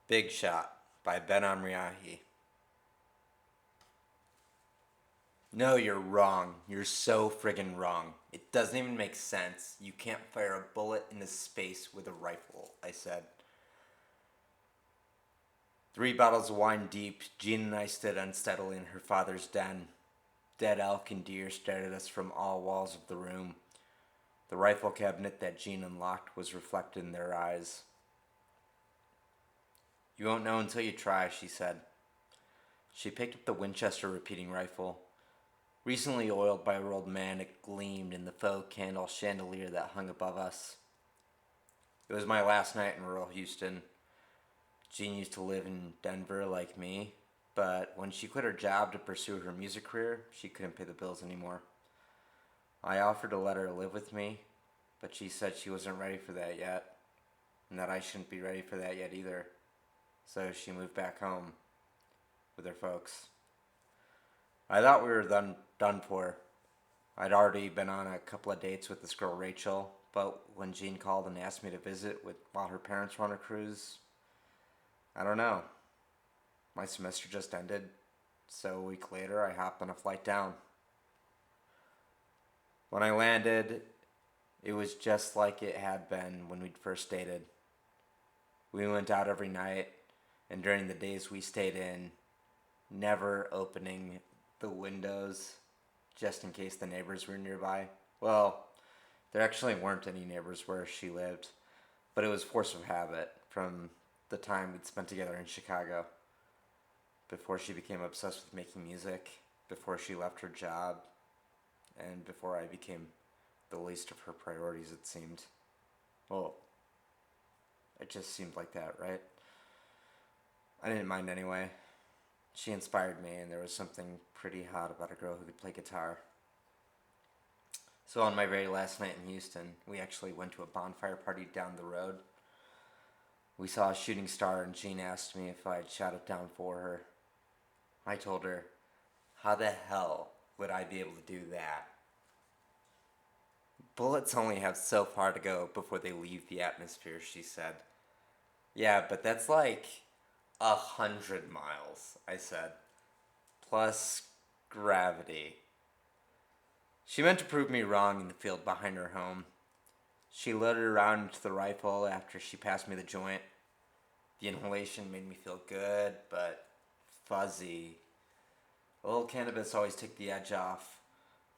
Big Shot by Behnam Riahi. No, you're wrong. You're so friggin' wrong. It doesn't even make sense. You can't fire a bullet into space with a rifle, I said. 3 bottles of wine deep, Jean and I stood unsteadily in her father's den. Dead elk and deer stared at us from all walls of the room. The rifle cabinet that Jean unlocked was reflected in their eyes. You won't know until you try, she said. She picked up the Winchester repeating rifle. Recently oiled by our old man, it gleamed in the faux candle chandelier that hung above us. It was my last night in rural Houston. Jean used to live in Denver like me, but when she quit her job to pursue her music career, she couldn't pay the bills anymore. I offered to let her live with me, but she said she wasn't ready for that yet, and that I shouldn't be ready for that yet either. So she moved back home with her folks. I thought we were done for. I'd already been on a couple of dates with this girl Rachel, but when Jean called and asked me to visit while her parents were on a cruise, I don't know. My semester just ended, so a week later I hopped on a flight down. When I landed, it was just like it had been when we'd first dated. We went out every night, and during the days we stayed in, never opening the windows just in case the neighbors were nearby. Well, there actually weren't any neighbors where she lived, but it was force of habit from the time we'd spent together in Chicago. Before she became obsessed with making music, before she left her job, and before I became the least of her priorities, it seemed. Well, it just seemed like that, right? I didn't mind anyway. She inspired me, and there was something pretty hot about a girl who could play guitar. So on my very last night in Houston, we actually went to a bonfire party down the road. We saw a shooting star, and Jean asked me if I'd shot it down for her. I told her, how the hell would I be able to do that? Bullets only have so far to go before they leave the atmosphere, she said. Yeah, but that's like 100 miles, I said. Plus gravity. She meant to prove me wrong in the field behind her home. She loaded around into the rifle after she passed me the joint. The inhalation made me feel good, but fuzzy. A little cannabis always took the edge off,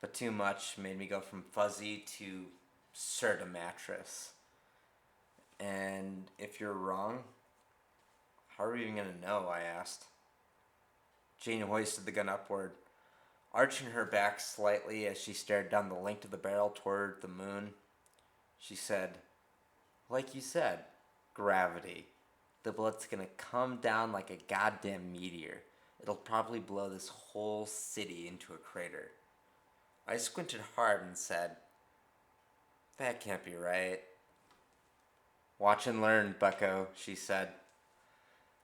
but too much made me go from fuzzy to cert a mattress. And if you're wrong, how are we even gonna know? I asked. Jane hoisted the gun upward, arching her back slightly as she stared down the length of the barrel toward the moon. She said, like you said, gravity. The bullet's gonna come down like a goddamn meteor. It'll probably blow this whole city into a crater. I squinted hard and said, that can't be right. Watch and learn, bucko, she said.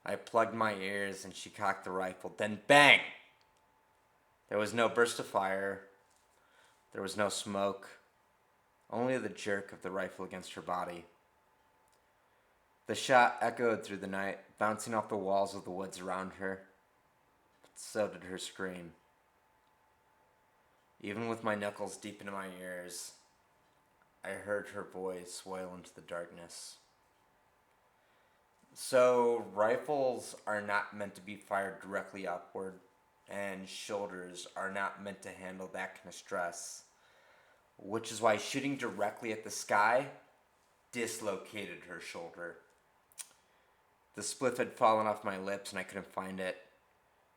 I plugged my ears and she cocked the rifle. Then bang! There was no burst of fire. There was no smoke. Only the jerk of the rifle against her body. The shot echoed through the night, bouncing off the walls of the woods around her. But so did her scream. Even with my knuckles deep into my ears, I heard her voice wail into the darkness. So, rifles are not meant to be fired directly upward, and shoulders are not meant to handle that kind of stress. Which is why shooting directly at the sky dislocated her shoulder. The spliff had fallen off my lips and I couldn't find it.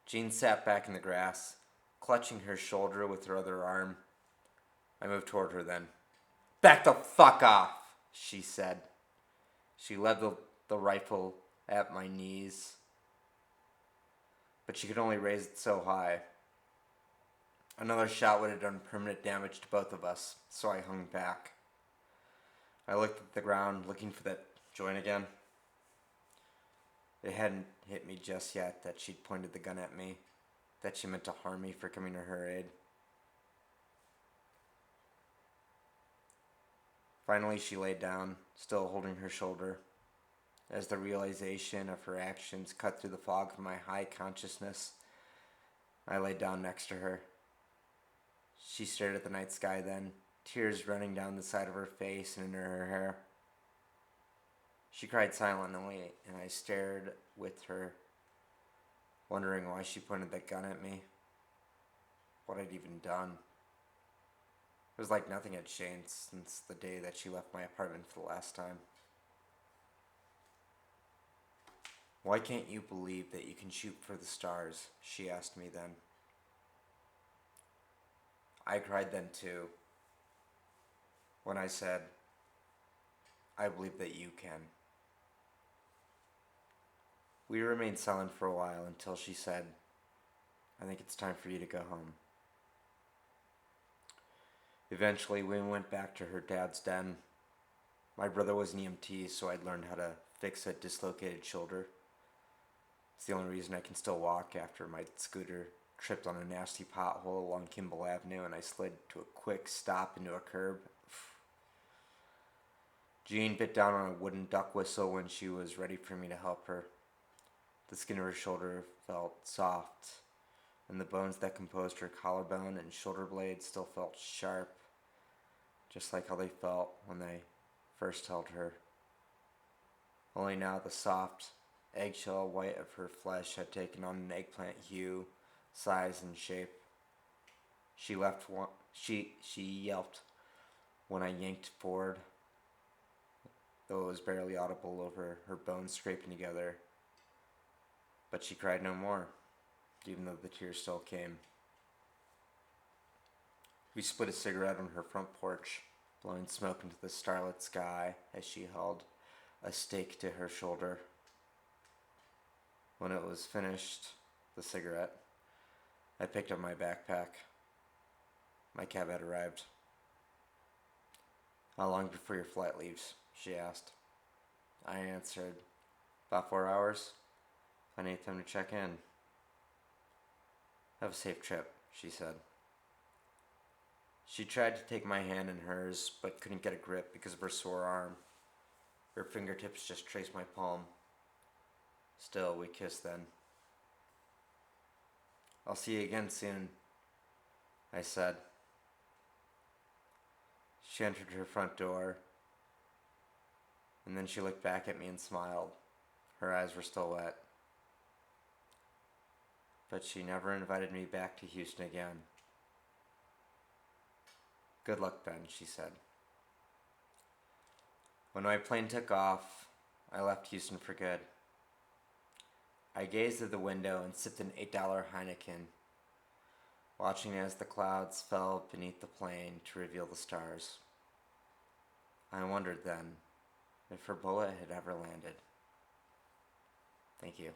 Jean sat back in the grass, clutching her shoulder with her other arm. I moved toward her then. Back the fuck off, she said. She led the rifle at my knees, but she could only raise it so high. Another shot would have done permanent damage to both of us, so I hung back. I looked at the ground, looking for that joint again. It hadn't hit me just yet that she'd pointed the gun at me, that she meant to harm me for coming to her aid. Finally, she laid down, still holding her shoulder. As the realization of her actions cut through the fog of my high consciousness, I lay down next to her. She stared at the night sky then, tears running down the side of her face and into her hair. She cried silently, and I stared with her, wondering why she pointed that gun at me, what I'd even done. It was like nothing had changed since the day that she left my apartment for the last time. Why can't you believe that you can shoot for the stars? She asked me then. I cried then too, when I said, I believe that you can. We remained silent for a while until she said, I think it's time for you to go home. Eventually, we went back to her dad's den. My brother was an EMT, so I'd learned how to fix a dislocated shoulder. It's the only reason I can still walk after my scooter tripped on a nasty pothole along Kimball Avenue and I slid to a quick stop into a curb. Jean bit down on a wooden duck whistle when she was ready for me to help her. The skin of her shoulder felt soft, and the bones that composed her collarbone and shoulder blade still felt sharp, just like how they felt when I first held her. Only now the soft, eggshell white of her flesh had taken on an eggplant hue, size, and shape. She yelped when I yanked forward, though it was barely audible over her bones scraping together. But she cried no more, even though the tears still came. We split a cigarette on her front porch, blowing smoke into the starlit sky as she held a stake to her shoulder. When it was finished, the cigarette, I picked up my backpack. My cab had arrived. How long before your flight leaves? She asked. I answered, about 4 hours. I need them to check in. Have a safe trip, she said. She tried to take my hand in hers, but couldn't get a grip because of her sore arm. Her fingertips just traced my palm. Still, we kissed then. I'll see you again soon, I said. She entered her front door, and then she looked back at me and smiled. Her eyes were still wet. But she never invited me back to Houston again. Good luck, Ben, she said. When my plane took off, I left Houston for good. I gazed at the window and sipped an $8 Heineken, watching as the clouds fell beneath the plane to reveal the stars. I wondered then if her bullet had ever landed. Thank you.